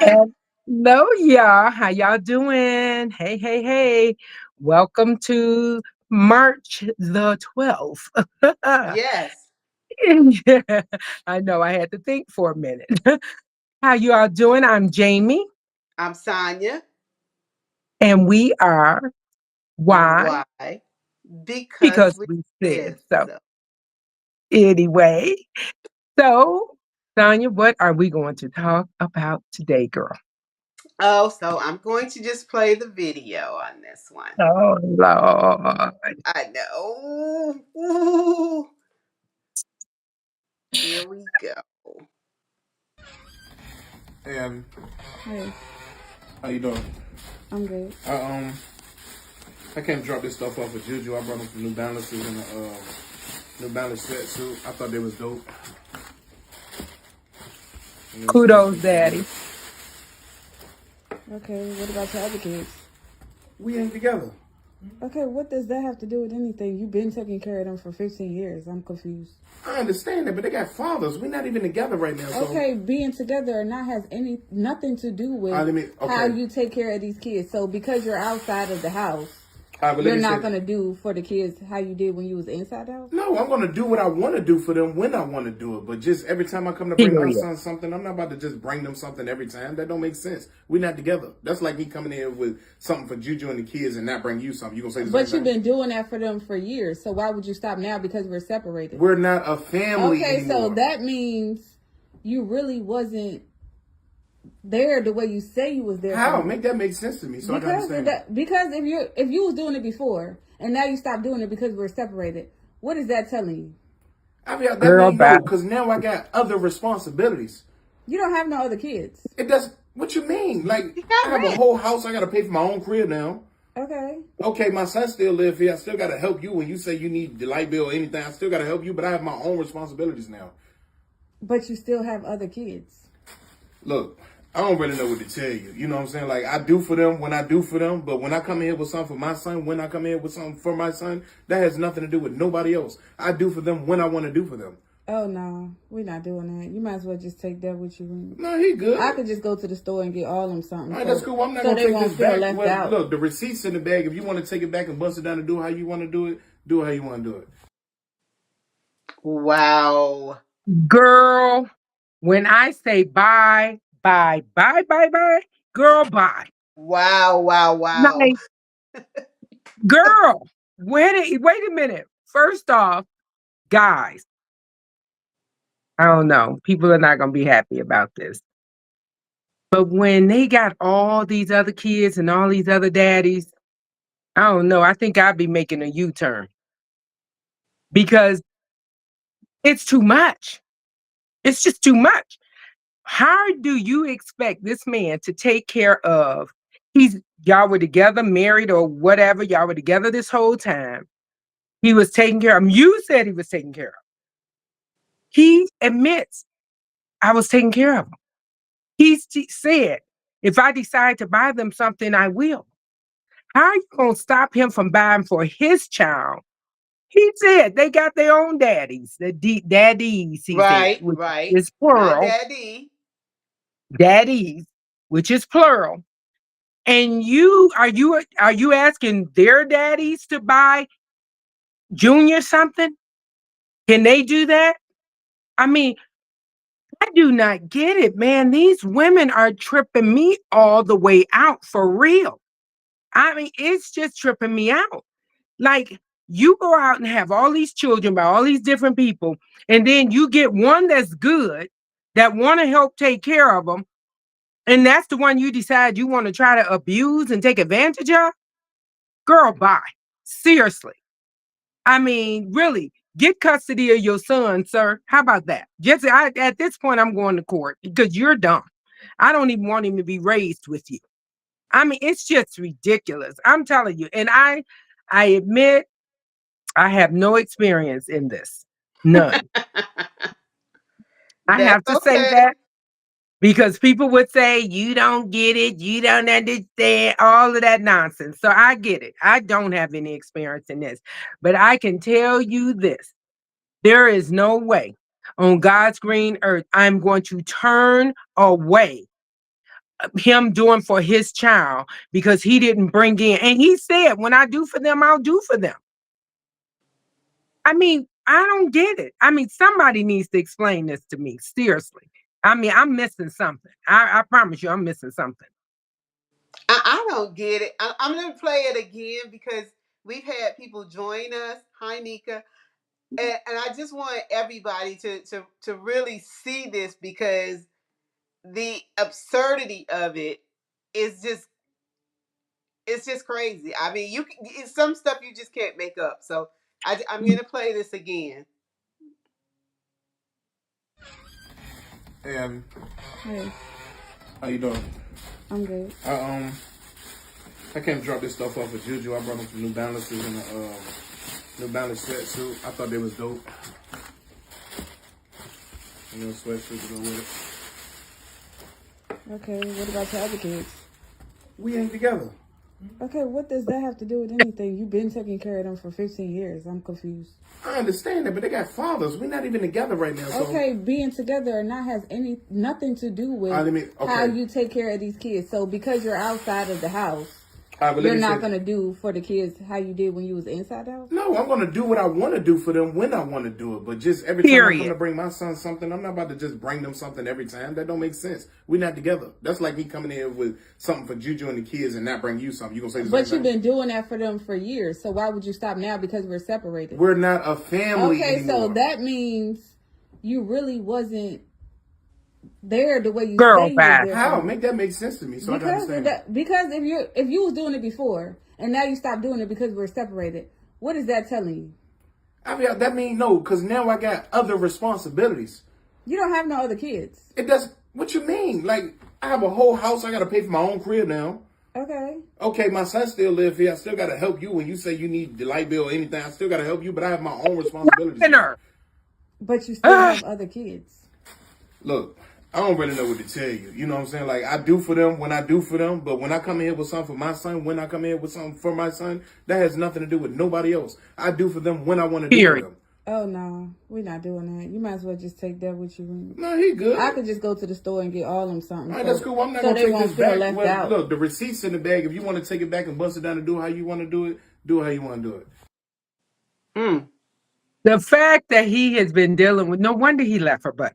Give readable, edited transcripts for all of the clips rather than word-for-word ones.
everyone. Hello, y'all. How y'all doing? Hey, hey, hey. Welcome to March the 12th. Yes, Yeah, I know I had to think for a minute. How you all doing? I'm Jamie, I'm Sonia. and we are why? Why? Because Because we we said said so. so. Anyway, so Sonia, what are we going to talk about today, girl? Oh, so I'm going to just play the video on this one. Oh, Lord. I know. Ooh, here we go. And Hey, how you doing? I'm good. I I came to drop this stuff off with Juju. I brought him some New Balances and a New Balance sweatsuit. I thought they was dope. You know what I'm saying? Kudos, So Daddy. Okay, what about your other kids? we ain't together. Okay, what does that have to do with anything? You've been taking care of them for 15 years. I'm confused. I understand that, but they got fathers. We're not even together right now. So Okay, being together or not has nothing to do with let me how okay. you take care of these kids. So because you're outside of the house, All right, but let you're me not say gonna do for the kids how you did when you was inside the house? no. I'm gonna do what I want to do for them when I want to do it. But just every time I come to bring my Period. son something, I'm not about to just bring them something every time. That don't make sense. We're not together. That's like me coming in with something for Juju and the kids and not bring you something. You gonna say the same But you've thing? been doing that for them for years. So why would you stop now because we're separated? We're not a family Okay, so anymore. that means you really wasn't there the way you say you was there for How? them. Make that make sense to me so I can Because of understand. that, because if you was doing it before and now you stopped doing it because we're separated, what is that telling you? I mean, that Girl, mean bye. no, because now I got other responsibilities. You don't have no other kids. It does. What you mean? Like You I got have a rent. whole house. I got to pay for my own crib now. Okay, Okay, my son still live here. I still got to help you when you say you need the light bill or anything. I still got to help you, but I have my own responsibilities now. but you still have other kids. Look, I don't really know what to tell you. You know what I'm saying? Like I do for them when I do for them, but when I come in here with something for my son, when I come in here with something for my son, that has nothing to do with nobody else. I do for them when I want to do for them. Oh no, we're not doing that. You might as well just take that with you. No, he I good. could just go to the store and get all them All something, right, that's so cool. Well, I'm not so gonna they take won't this feel back. left Well, out. look, the receipts in the bag. If you want to take it back and bust it down and do it how you want to do it how you want to do it. Wow. Girl, when I say bye, bye, bye, bye, bye, girl, bye. Wow, wow, wow. Like, girl, wait a minute. First off, guys, I don't know. People are not going to be happy about this. But when they got all these other kids and all these other daddies, I don't know. I think I'd be making a U turn because it's too much. It's just too much. How do you expect this man to take care of? Y'all were together, married or whatever. Y'all were together this whole time. He was taking care of them. You said he was taking care of them. He admits I was taking care of them. Said, if I decide to buy them something, I will. How are you going to stop him from buying for his child? He said they got their own daddies, daddies, he said, Right, which right. is Not plural, daddy. daddies, which is plural. And you asking their daddies to buy Junior something? Can they do that? I mean, I do not get it, man. These women are tripping me all the way out for real. I mean, it's just tripping me out. Like, you go out and have all these children by all these different people, and then you get one that's good that want to help take care of them, and that's the one you decide you want to try to abuse and take advantage of. Girl, bye. Seriously. I mean, really, get custody of your son, sir. How about that? At this point, I'm going to court because you're dumb. I don't even want him to be raised with you. I mean, it's just ridiculous. I'm telling you. And I admit I have no experience in this. None. I That's have to say okay. that because people would say, you don't get it, you don't understand, all of that nonsense. So I get it. I don't have any experience in this. But I can tell you this. There is no way on God's green earth I'm going to turn away him doing for his child because he didn't bring in, and he said, when I do for them, I'll do for them. I mean, I don't get it. I mean, somebody needs to explain this to me. Seriously. I mean, I'm missing something. I promise you, I'm missing something. I don't get it. I'm going to play it again because we've had people join us. Hi, Nika. And I just want everybody to really see this because the absurdity of it is just it's just crazy. I mean, it's some stuff you just can't make up. So I'm gonna play this again. Hey, Hey, how you doing? I'm good. I came to drop this stuff off of Juju. I brought them some New Balances and a New Balance sweatsuit. I thought they was dope. You know, sweatsuit to go with it. Okay, what about your other kids? We ain't together. Okay, what does that have to do with anything? You've been taking care of them for 15 years. I'm confused. I understand that, but they got fathers. We're not even together right now. So. Okay, being together or not has nothing to do with Okay. how you take care of these kids. So because you're outside of the house, But you're not gonna do for the kids how you did when you was inside the house? No, I'm gonna do what I want to do for them when I want to do it. But just every time I'm gonna bring my son something, I'm not about to just bring them something every time. That don't make sense. We're not together. That's like me coming in with something for Juju and the kids and not bring you something. You gonna say the But same you've been doing that for them for years. So why would you stop now because we're separated? We're not a family Okay, anymore. so that means you really wasn't there the way you Girl, say you was there. How? Make that make sense to me so I can understand. Because if you was doing it before and now you stopped doing it because we're separated, what is that telling you? I mean, that means no, because now I got other responsibilities. You don't have no other kids. It does. What you mean? Like, I have a whole house. I got to pay for my own crib now. Okay. Okay, my son still live here. I still got to help you when you say you need the light bill or anything. I still got to help you, but I have my own responsibilities. But you still have other kids. Look, I don't really know what to tell you. You know what I'm saying? Like, I do for them when I do for them, but when I come in here with something for my son, when I come in here with something for my son, that has nothing to do with nobody else. I do for them when I want to do for them. Oh, no. We're not doing that. You might as well just take that with you. No, he good. I could just go to the store and get all them something. All right, that's cool. I'm not so going to they take won't this feel back. left Well, out. look, the receipt's in the bag. If you want to take it back and bust it down and do it how you want to do it how you want to do it. The fact that he has been dealing with, no wonder he left her, but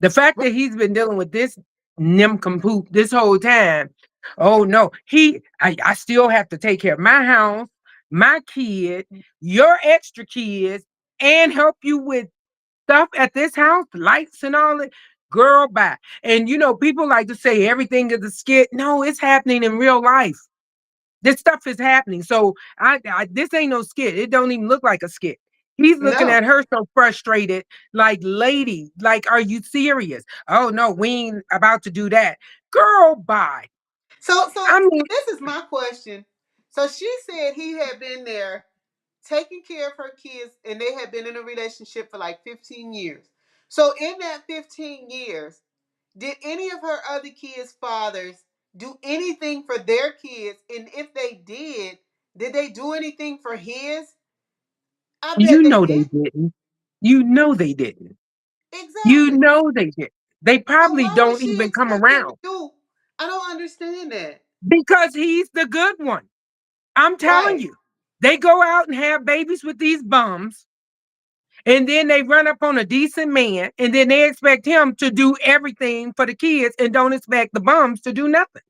the fact that he's been dealing with this nincompoop this whole time. Oh no, I still have to take care of my house, my kid, your extra kids, and help you with stuff at this house, lights and all that. Girl, bye. And you know, people like to say everything is a skit. No, it's happening in real life. This stuff is happening. So this ain't no skit. It don't even look like a skit. He's looking at her so frustrated, like, lady, like, are you serious? Oh no, we ain't about to do that. Girl, bye. So this is my question. So she said he had been there taking care of her kids and they had been in a relationship for like 15 years. So in that 15 years, did any of her other kids' fathers do anything for their kids? And if they did they do anything for his? I bet You know they they didn't. You know they didn't. Exactly. You know they did. They probably why don't would she even come expect him around. to do? I don't understand that. Because he's the good one. I'm telling you. They go out and have babies with these bums. And then they run up on a decent man. And then they expect him to do everything for the kids and don't expect the bums to do nothing.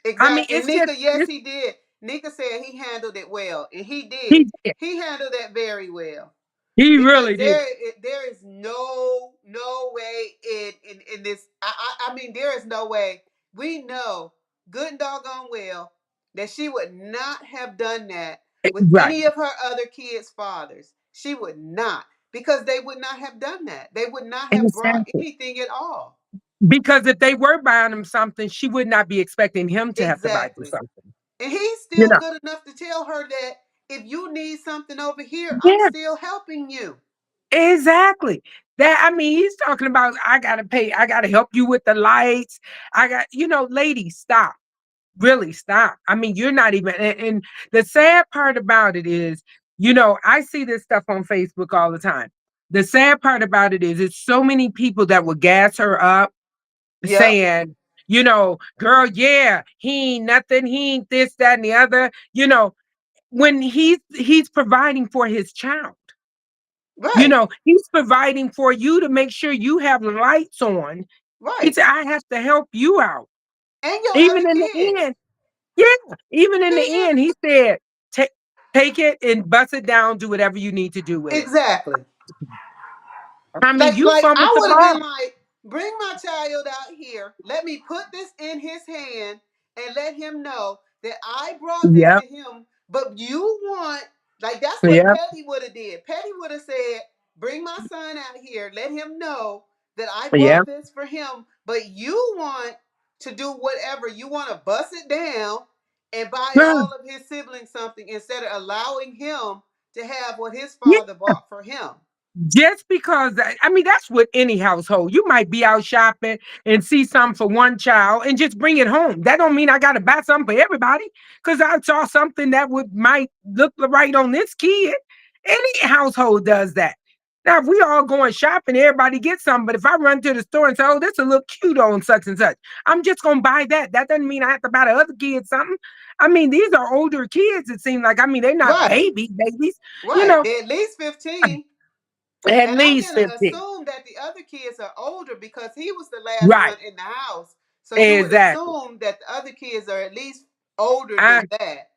Exactly. I mean, it's and Nika, just, yes, he did. Nika said he handled it well, and he did. He did. He handled that very well. He really did. There is no way in this. I mean, there is no way. We know good and doggone well that she would not have done that with any of her other kids' fathers. She would not, because they would not have done that. They would not have brought anything at all. Because if they were buying him something, she would not be expecting him to have to buy them something. And he's still good enough to tell her that if you need something over here, I'm still helping you. Exactly. That, I mean, he's talking about, I gotta pay, I gotta help you with the lights. Ladies, stop. Really stop. I mean, you're not even, and the sad part about it is, I see this stuff on Facebook all the time. The sad part about it is it's so many people that will gas her up saying, girl, yeah, he ain't nothing, he ain't this, that, and the other, when he's providing for his child. Right. He's providing for you to make sure you have lights on. He Right. said, I have to help you out. And your other Even in the kids. end, yeah, even in See, the end, he said, take it and bust it down, do whatever you need to do with it. exactly. I mean, Like, you like fumbled I the would have ball. been like, bring my child out here. Let me put this in his hand and let him know that I brought this Yep, to him. But you want, like, that's what yep, Petty would have did. Petty would have said, bring my son out here. Let him know that I brought yep. this for him. But you want to do whatever. You want to bust it down and buy all of his siblings something instead of allowing him to have what his Yeah. father bought for him. Just because, I mean, that's with any household. You might be out shopping and see something for one child and just bring it home. That don't mean I got to buy something for everybody because I saw something that might look right on this kid. Any household does that. Now, if we all going shopping, everybody gets something. But if I run to the store and say, "Oh, this will look cute on such and such," I'm just gonna buy that. That doesn't mean I have to buy the other kids something. I mean, these are older kids. It seems like. I mean, they're not Right. babies. You Right. know, They're at least 15. at And I'm least going to 15. assume that the other kids are older because he was the last Right. one in the house. So you would Exactly. assume that the other kids are at least older I than that.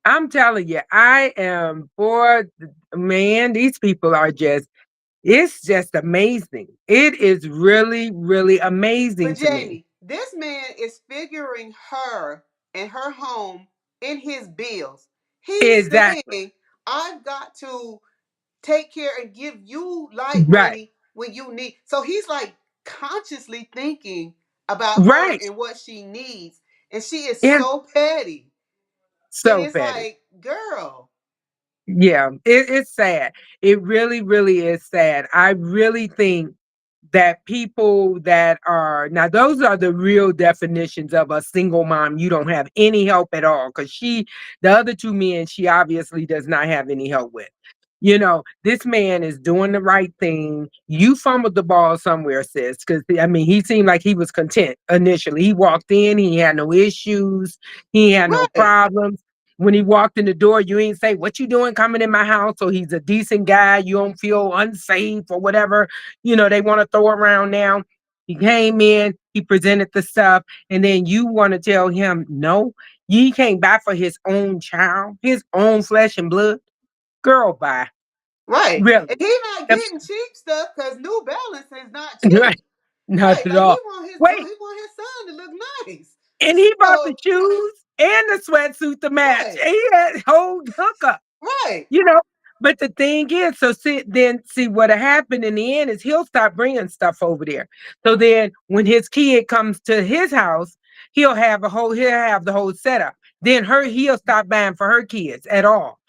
I'm telling you, I am bored, man. These people are it's just amazing. It is really, really But amazing to me. Jamie, this man is figuring her and her home in his bills. He's Exactly. saying, I've got to take care and give you light Right. money when you need. So he's like consciously thinking about her Right. and what she needs. And she is Yeah. so petty. And So it's petty. like, girl, Yeah. It's sad. It really, really is sad. I really think that people that are now those are the real definitions of a single mom. You don't have any help at all because the other two men, she obviously does not have any help with. This man is doing the right thing. You fumbled the ball somewhere, sis, because I mean, he seemed like he was content initially. He walked in, he had no issues, he had no right, problems. When he walked in the door, you ain't say, "What you doing coming in my house?" So he's a decent guy. You don't feel unsafe or whatever, they want to throw around now. He came in, he presented the stuff, and then you want to tell him, no, he came back for his own child, his own flesh and blood. Girl, bye. right. Really. And he not Yep. getting cheap stuff because New Balance is not Right. cheap. Not Right. at Like all. Wait, he want his son to look nice. and he bought the So shoes and the sweatsuit to match. right, And he had whole hookup. right, You know. But the thing is, so see what'll happen in the end is he'll start bringing stuff over there. So then when his kid comes to his house, he'll have the whole setup. Then he'll stop buying for her kids at all.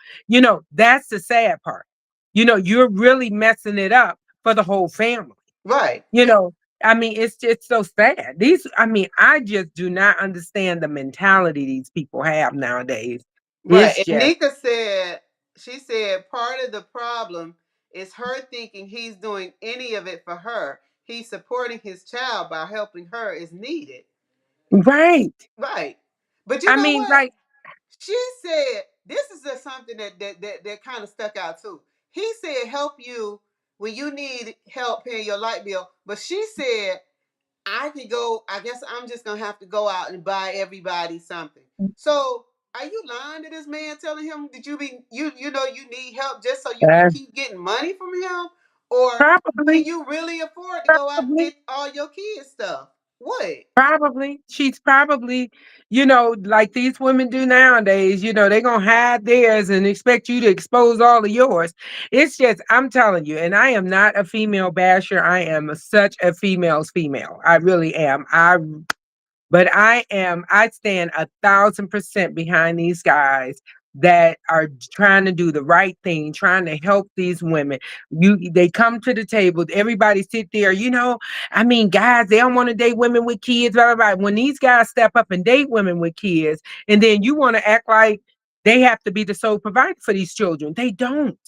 That's the sad part. You're really messing it up for the whole family. right. You know, I mean, it's so sad. I mean, I just do not understand the mentality these people have nowadays. Right. It's And just Nika said, she said part of the problem is her thinking he's doing any of it for her. He's supporting his child by helping her is needed. right. Right. But you I know mean, what? like, She said, this is just something that kind of stuck out too. He said help you when you need help paying your light bill. But she said I could go, I guess I'm just gonna have to go out and buy everybody something. So are you lying to this man telling him that you need help just so you can uh, keep getting money from him? Or can probably, you really afford to go out and probably, get all your kids stuff? What? probably, she's probably, like these women do nowadays. They're gonna hide theirs and expect you to expose all of yours. It's just, I'm telling you, and I am not a female basher. I am such a female's female. I really am. But I stand 1,000% behind these guys that are trying to do the right thing, trying to help these women. They come to the table, everybody sit there, I mean, guys, they don't want to date women with kids, blah, blah, blah. When these guys step up and date women with kids, and then you want to act like they have to be the sole provider for these children. They don't.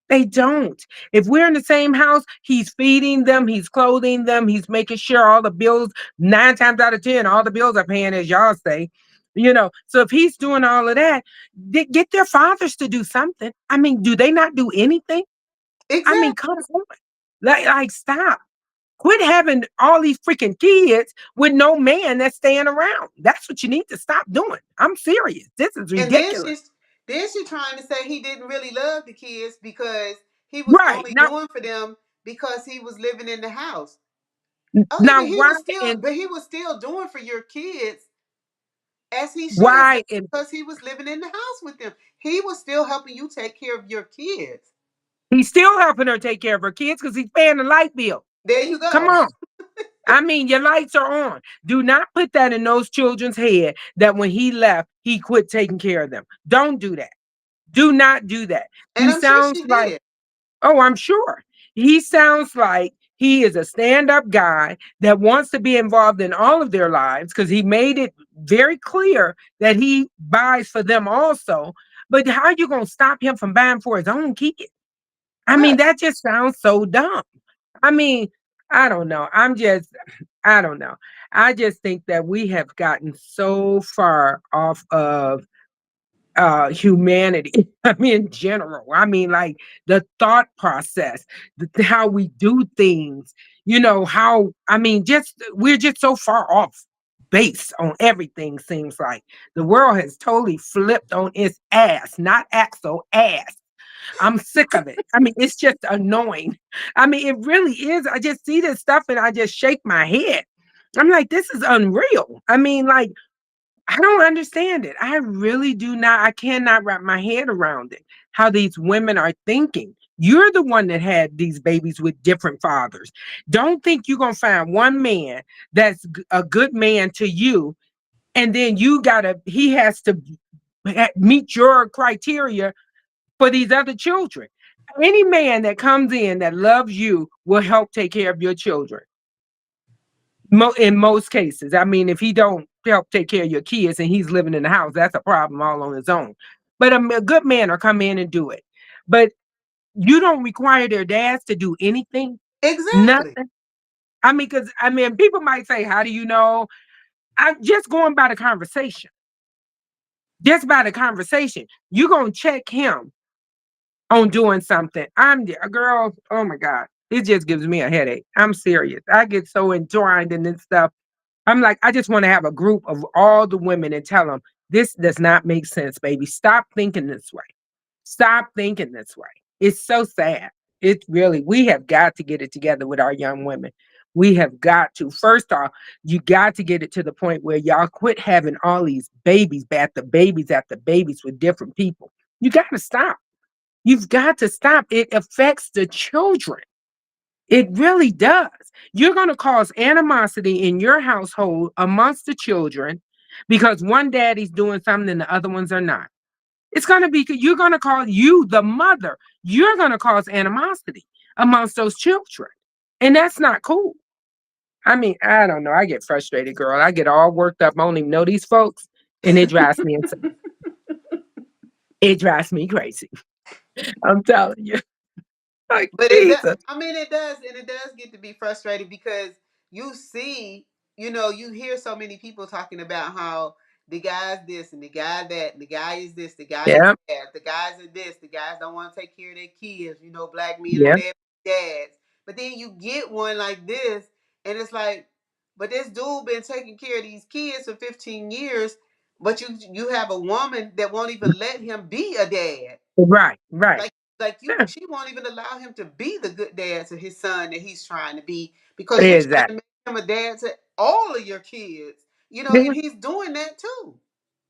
They don't. If we're in the same house, he's feeding them, he's clothing them, he's making sure all the bills, 9 times out of 10, all the bills are paying, as y'all say. So if he's doing all of that, get their fathers to do something. I mean, do they not do anything? I mean, Exactly. come on. Like, stop. Quit having all these freaking kids with no man that's staying around. That's what you need to stop doing. I'm serious. This is And then ridiculous. she's trying to say he didn't really love the kids because he was Right. only Now, doing for them because he was living in the house. Okay, now why and but he was still doing for your kids as he should have why done and because he was living in the house with them. He was still helping you take care of your kids. he's still helping her take care of her kids because he's paying the light bill. There you Come go. on. I mean, your lights are on. Do not put that in those children's head that when he left, he quit taking care of them. Don't do that. Do not do that. And He I'm sure sounds she like, did. oh, I'm sure. He sounds like he is a stand-up guy that wants to be involved in all of their lives because he made it very clear that he buys for them also. But how are you going to stop him from buying for his own kid? I mean, Right. that just sounds so dumb. I mean, I don't know. I don't know. I just think that we have gotten so far off of humanity. I mean, in general. I mean, like the thought process, how we do things, how, I mean, just we're just so far off base on everything, seems like. The world has totally flipped on its ass, not axle, ass. I'm sick of it. I mean, it's just annoying. I mean, it really is. I just see this stuff and I just shake my head. I'm like, this is unreal. I mean, like, I don't understand it. I really do not. I cannot wrap my head around it. How these women are thinking. You're the one that had these babies with different fathers. Don't think you're going to find one man that's a good man to you. And then he has to meet your criteria for these other children. Any man that comes in that loves you will help take care of your children. In most cases, I mean, if he don't help take care of your kids and he's living in the house, that's a problem all on his own. But a good man will come in and do it. But you don't require their dads to do anything, Exactly. nothing. I mean, because I mean, people might say, "How do you know?" I'm just going by the conversation. Just by the conversation, you're gonna check him on doing something. I'm a girl. Oh my God. It just gives me a headache. I'm serious. I get so entwined in this stuff. I'm like, I just want to have a group of all the women and tell them this does not make sense, baby. Stop thinking this way. Stop thinking this way. It's so sad. We have got to get it together with our young women. We have got to. First off, you got to get it to the point where y'all quit having all these babies after babies with different people. You got to stop. You've got to stop. It affects the children. It really does. You're going to cause animosity in your household amongst the children because one daddy's doing something and the other ones are not. It's going to be, you're going to call you, the mother, you're going to cause animosity amongst those children. And that's not cool. I mean, I don't know. I get frustrated, girl. I get all worked up. I don't even know these folks. And it drives me insane. It drives me crazy. I'm telling you. Like, But Jesus. I mean, it does, and it does get to be frustrating because you see, you hear so many people talking about how the guy's this and the guy that, and the guy is this, the guy is Yeah. that, the guys are this, the guys don't want to take care of their kids. Black men are Yeah. dead dads. But then you get one like this, and it's like, but this dude been taking care of these kids for 15 years, but you have a woman that won't even let him be a dad. Right. Right. Like she won't even allow him to be the good dad to his son that he's trying to be because you're trying to Exactly. make him a dad to all of your kids. And Yeah. he's doing that too.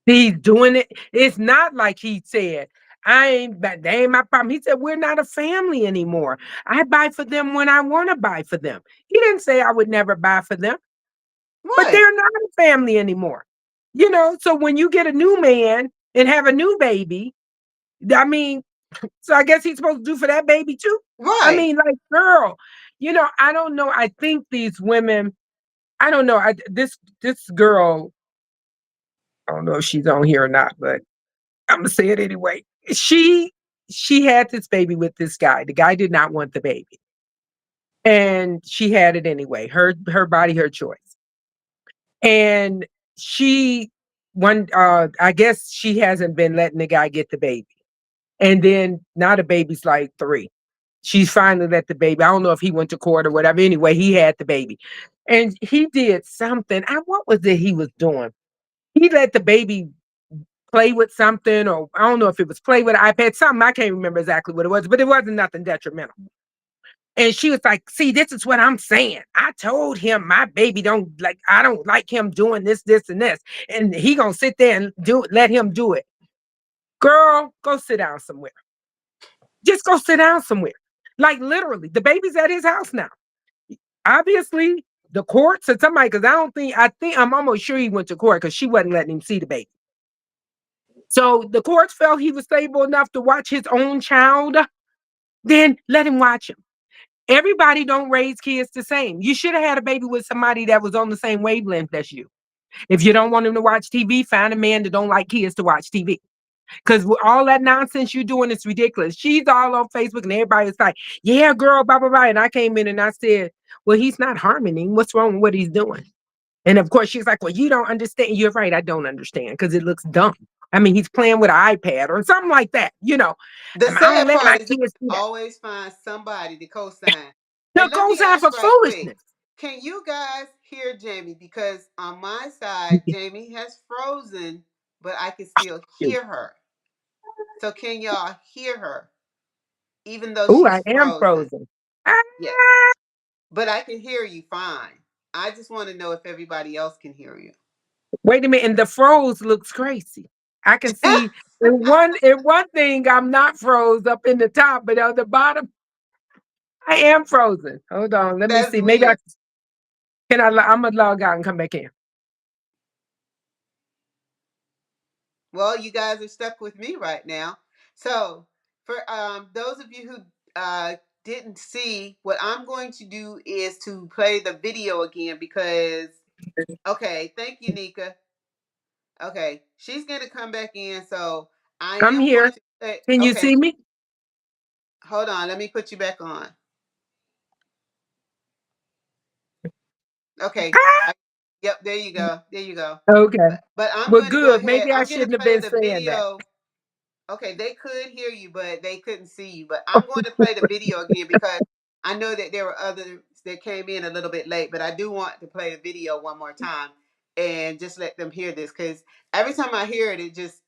He's doing it. It's not like he said, I ain't, but they ain't my problem. He said, we're not a family anymore. I buy for them when I want to buy for them. He didn't say I would never buy for them, but Right. they're not a family anymore. So when you get a new man and have a new baby, I mean, so I guess he's supposed to do for that baby too. I Right. mean, like, girl, I don't know. I think these women, I don't know. This girl, I don't know if she's on here or not, but I'm gonna say it anyway. She she had this baby with this guy. The guy did not want the baby. And she had it anyway. Her body, her choice. And I guess she hasn't been letting the guy get the baby. And then now the baby's like 3. She's finally let the baby. I don't know if he went to court or whatever. Anyway, he had the baby. And he did something. What was it he was doing? He let the baby play with something, or I don't know if it was play with an iPad, something. I can't remember exactly what it was, but it wasn't nothing detrimental. And she was like, see, this is what I'm saying. I told him my baby I don't like him doing this, and this. And he gonna sit there and let him do it. Girl, go sit down somewhere. Just go sit down somewhere. Like literally, the baby's at his house now. Obviously, the courts or somebody, because I'm almost sure he went to court because she wasn't letting him see the baby. So the courts felt he was stable enough to watch his own child, then let him watch him. Everybody don't raise kids the same. You should have had a baby with somebody that was on the same wavelength as you. If you don't want him to watch TV, find a man that don't like kids to watch TV. Because all that nonsense you're doing is ridiculous. She's all on Facebook and everybody's like, yeah, girl, blah, blah, blah. And I came in and I said, well, he's not harming him. What's wrong with what he's doing? And of course, she's like, well, you don't understand. You're right. I don't understand because it looks dumb. I mean, he's playing with an iPad or something like that, The I sad don't let my part is kids do that. always find somebody to co-sign. No, And let me goes out ask for right quick, foolishness. can you guys hear Jamie? Because on my side, Jamie has frozen, but I can still hear her. So can y'all hear her, even though Oh, I she's am frozen? frozen. Yes, but I can hear you fine. I just want to know if everybody else can hear you. Wait a minute, and the froze looks crazy. I can see in one thing I'm not froze up in the top, but on the bottom I am frozen. Hold on, let me That's see. Maybe weird. I'm gonna log out and come back in. Well, you guys are stuck with me right now. So, for those of you who didn't see, what I'm going to do is to play the video again because, okay, thank you, Nika. Okay, she's going to come back in. So, I I'm am here. going to say, Can you okay, see me? hold on. Let me put you back on. Okay. Yep, there you go. There you go. Okay. But I'm Well, going to go good. ahead. Maybe I I'm going to shouldn't have play been the saying that. video. Okay, they could hear you, but they couldn't see you. But I'm going to play the video again because I know that there were others that came in a little bit late, but I do want to play the video one more time and just let them hear this because every time I hear it, it just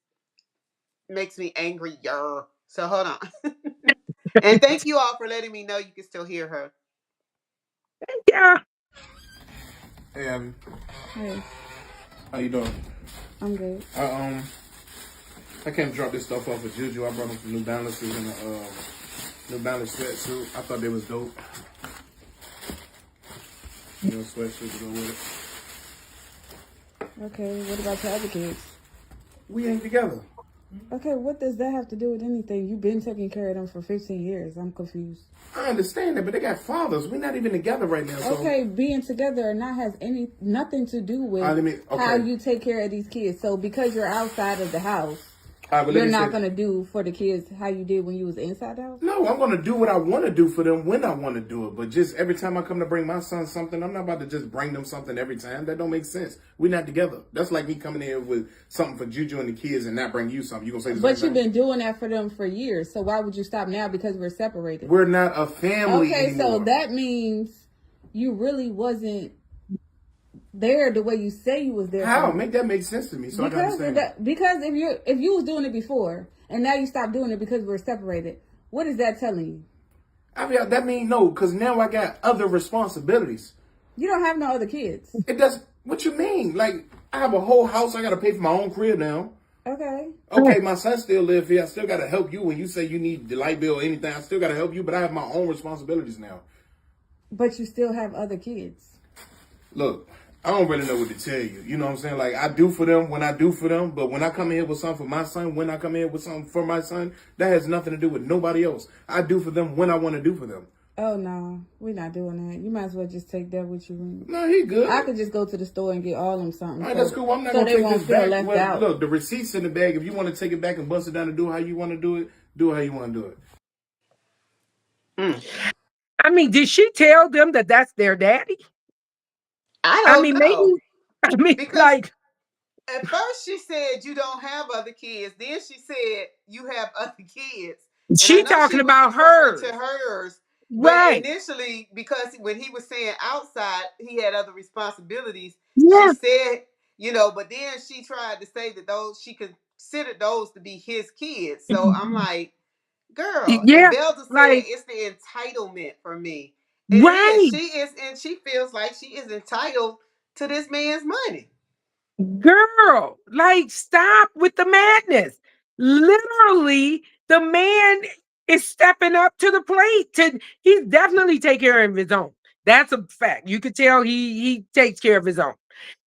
makes me angry. So hold on. And thank you all for letting me know you can still hear her. Yeah. Hey, Abby. Hey, How you doing? I'm good. I came to drop this stuff off with Juju. I brought him some New Balances and a New Balance sweatsuit. I thought they was dope. Sweatshirt to go with it. Okay, what about your other kids? We ain't together. Okay, what does that have to do with anything? You've been taking care of them for 15 years. I'm confused. I understand that, but they got fathers. We're not even together right now. So. Okay, being together or not has nothing to do with Okay. how you take care of these kids. So because you're outside of the house, you're not gonna do for the kids how you did when you was inside the house? No, I'm gonna do what I want to do for them when I want to do it. But just every time I come to bring my son something, I'm not about to just bring them something every time. That don't make sense. We're not together. That's like me coming in with something for Juju and the kids and not bring you something. You gonna say the But same you've thing? been doing that for them for years. So why would you stop now because we're separated? We're not a family Okay, anymore. so that means you really wasn't there the way you say you was there. How? Make that make sense to me so I can understand. Because if you was doing it before and now you stopped doing it because we're separated, what is that telling you? I mean, that means no, because now I got other responsibilities. You don't have no other kids. It does. What you mean? Like, I have a whole house. I got to pay for my own crib now. Okay. Okay, my son still live here. I still got to help you when you say you need the light bill or anything. I still got to help you, but I have my own responsibilities now. But you still have other kids. Look, I don't really know what to tell you. You know what I'm saying? Like, I do for them when I do for them, but when I come in here with something for my son, when I come in here with something for my son, that has nothing to do with nobody else. I do for them when I want to do for them. Oh, no. We're not doing that. You might as well just take that with you. No, he good. I could just go to the store and get all them something. All right, that's cool. I'm not so going to they take won't this feel back. left Well, out. look, the receipt's in the bag. If you want to take it back and bust it down and do how you want to do it, Do it how you want to do it. I mean, did she tell them that that's their daddy? I I don't mean, know. maybe. I mean, Because like, at first she said you don't have other kids. Then she said you have other kids. And I she know talking she was about referring hers, to hers. But right? initially, because when he was saying outside, he had other responsibilities, she Yeah, said, but then she tried to say that those she considered those to be his kids. So I'm like, girl, and yeah, Belda said like, it's the entitlement for me. And it is. right, She is, and she feels like she is entitled to this man's money. girl, like, stop with the madness. Literally, the man is stepping up to the plate. He's definitely take care of his own. That's a fact. You could tell he takes care of his own.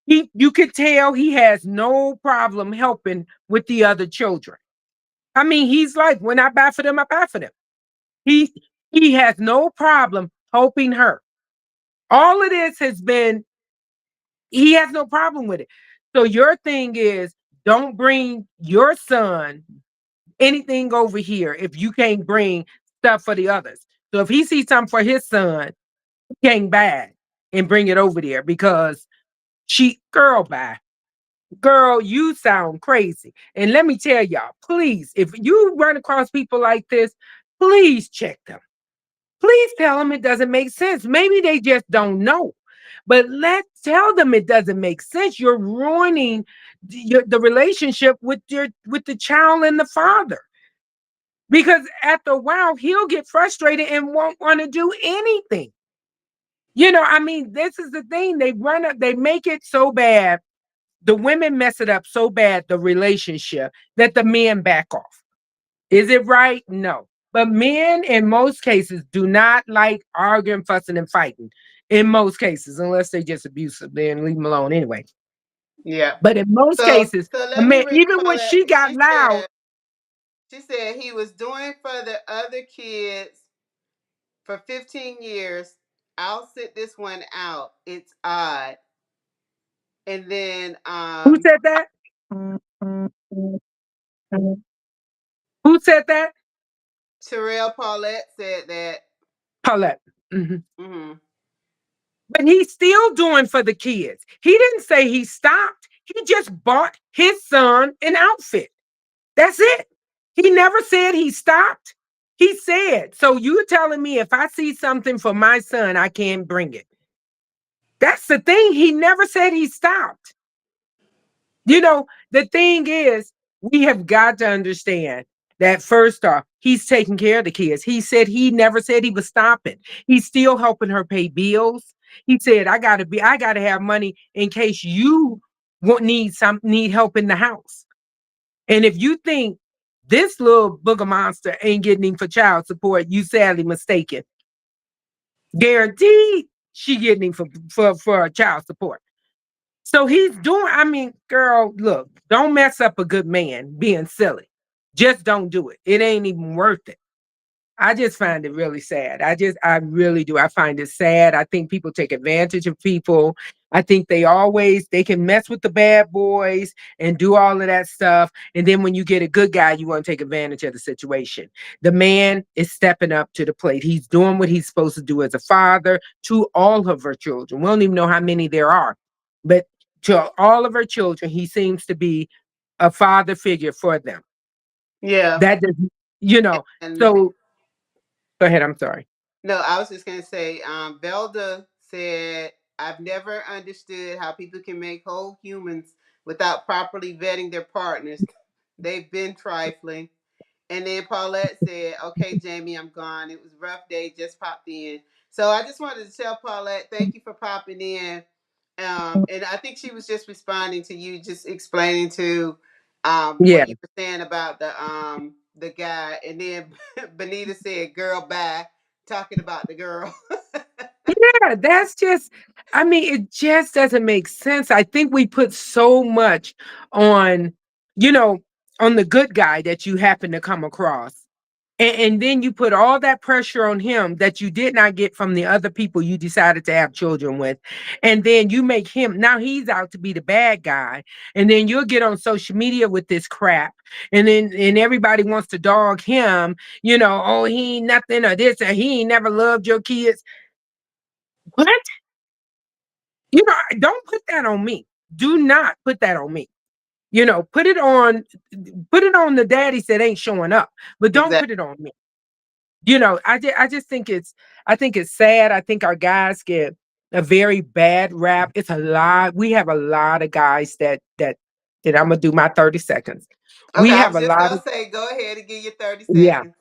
You could tell he has no problem helping with the other children. I mean, he's like, when I buy for them, I buy for them. He he has no problem helping her. All of this has been, he has no problem with it. So your thing is, don't bring your son anything over here if you can't bring stuff for the others. So if he sees something for his son, he can't buy it and bring it over there because girl, bye. Girl, you sound crazy. And let me tell y'all, please, if you run across people like this, please check them. Please tell them it doesn't make sense. Maybe they just don't know. But let's tell them it doesn't make sense. You're ruining the relationship with the child and the father. Because after a while, he'll get frustrated and won't want to do anything. I mean, this is the thing. They make it so bad. The women mess it up so bad, the relationship, that the men back off. Is it right? No. But men, in most cases, do not like arguing, fussing, and fighting. In most cases, unless they just abusive, then leave them alone anyway. Yeah. But in most So cases, so a let me man, read even when Paulette. she got loud, She said he was doing for the other kids for 15 years. I'll sit this one out. It's odd. And then who said that? Who said that? Terrell Paulette said that. Paulette. Mhm. Mm-hmm. But he's still doing for the kids. He didn't say he stopped. He just bought his son an outfit. That's it. He never said he stopped. He said, so you're telling me if I see something for my son, I can't bring it. That's the thing. He never said he stopped. The thing is, we have got to understand that first off, he's taking care of the kids. He never said he was stopping. He's still helping her pay bills. He said, I gotta have money in case you need help in the house. And if you think this little booger monster ain't getting him for child support, you sadly mistaken. Guaranteed she getting him for child support. So he's doing, I mean, girl, look, don't mess up a good man being silly. Just don't do it. It ain't even worth it. I just find it really sad. I really do. I find it sad. I think people take advantage of people. I think they can mess with the bad boys and do all of that stuff. And then when you get a good guy, you want to take advantage of the situation. The man is stepping up to the plate. He's doing what he's supposed to do as a father to all of her children. We don't even know how many there are, but to all of her children, he seems to be a father figure for them. Yeah. That does, And so go ahead. I'm sorry. no, I was just gonna say, Velda said, I've never understood how people can make whole humans without properly vetting their partners. They've been trifling. And then Paulette said, okay, Jamie, I'm gone. It was a rough day, just popped in. So I just wanted to tell Paulette, thank you for popping in. And I think she was just responding to you, just explaining to Yeah. what you were saying about the guy. And then Benita said, girl, bye, talking about the girl. Yeah, that's just, I mean, it just doesn't make sense. I think we put so much on, you know, on the good guy that you happen to come across. And then you put all that pressure on him that you did not get from the other people you decided to have children with. And then you make him, now he's out to be the bad guy. And then you'll get on social media with this crap. And then everybody wants to dog him, oh, he ain't nothing or this, or he ain't never loved your kids. What? Don't put that on me. Do not put that on me. Put it on the daddies that ain't showing up, but don't put it on me. I just think it's sad. I think our guys get a very bad rap. It's a lot. We have a lot of guys that I'm gonna do my 30 seconds. Okay, We I have was a just lot gonna of say, go ahead and give your 30 yeah. seconds.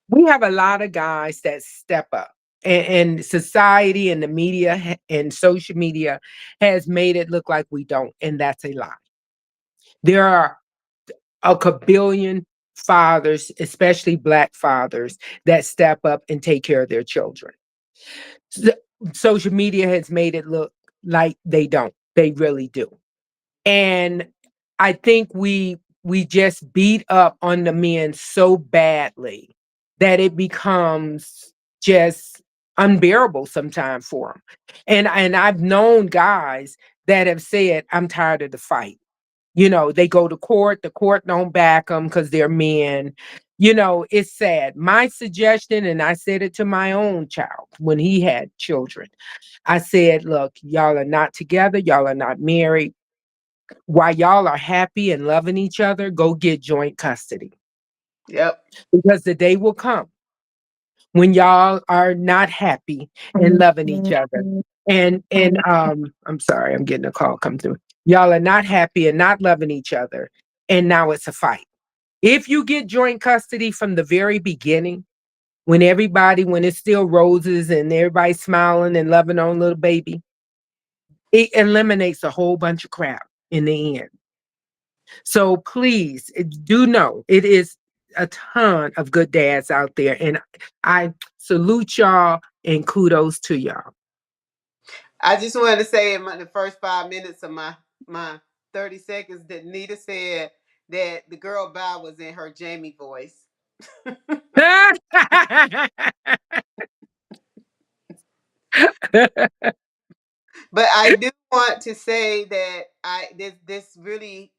We have a lot of guys that step up, and society and the media and social media has made it look like we don't, and that's a lie. There are a kabillion fathers, especially Black fathers, that step up and take care of their children. Social media has made it look like they don't. They really do. And I think we just beat up on the men so badly that it becomes just unbearable sometimes for them. And I've known guys that have said, I'm tired of the fight. They go to court, the court don't back them because they're men. It's sad. My suggestion, and I said it to my own child when he had children, I said, look, y'all are not together, y'all are not married. While y'all are happy and loving each other, go get joint custody. Yep. Because the day will come when y'all are not happy and loving each other. And I'm sorry, I'm getting a call come through. Y'all are not happy and not loving each other. And now it's a fight. If you get joint custody from the very beginning, when it's still roses and everybody's smiling and loving on little baby, it eliminates a whole bunch of crap in the end. So please do know it is a ton of good dads out there. And I salute y'all and kudos to y'all. I just wanted to say in the first 5 minutes of my 30 seconds that Nita said that the girl Bow was in her Jamie voice. But I do want to say that this really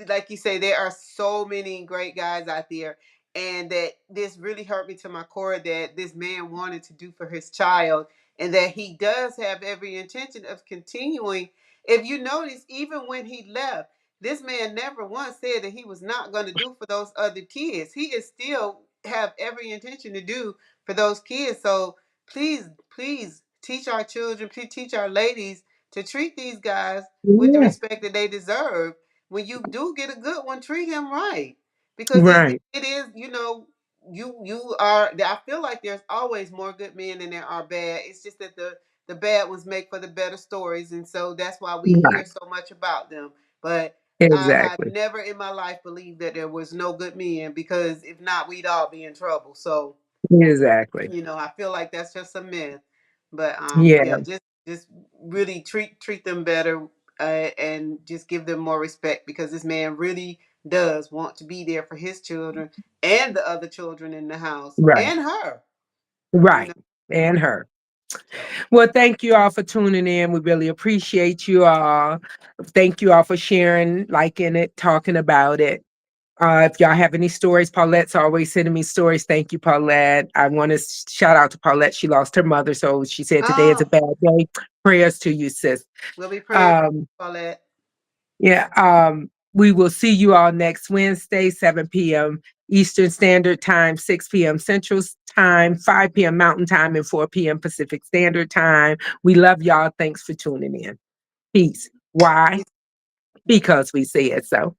like you say, there are so many great guys out there, and that this really hurt me to my core that this man wanted to do for his child, and that he does have every intention of continuing. If you notice, even when he left, this man never once said that he was not going to do for those other kids. He is still have every intention to do for those kids. So please, please teach our children, please teach our ladies to treat these guys with the respect that they deserve. When you do get a good one, treat him right, because right. it is, you are. I feel like there's always more good men than there are bad. It's just that the bad ones make for the better stories, and so that's why we hear so much about them. But I've Exactly. never in my life believed that there was no good men, because if not, we'd all be in trouble. So Exactly. I feel like that's just a myth. But Yeah. just really treat them better, and just give them more respect, because this man really does want to be there for his children and the other children in the house Right. and her. Right. And her. So. Well, thank you all for tuning in. We really appreciate you all. Thank you all for sharing, liking it, talking about it. If y'all have any stories, Paulette's always sending me stories. Thank you, Paulette. I want to shout out to Paulette. She lost her mother, so she said today is a bad day. Prayers to you, sis. We'll be praying for Paulette. Yeah. We will see you all next Wednesday, 7 p.m. Eastern Standard Time, 6 p.m. Central Time, 5 p.m. Mountain Time, and 4 p.m. Pacific Standard Time. We love y'all. Thanks for tuning in. Peace. Why? Because we said so.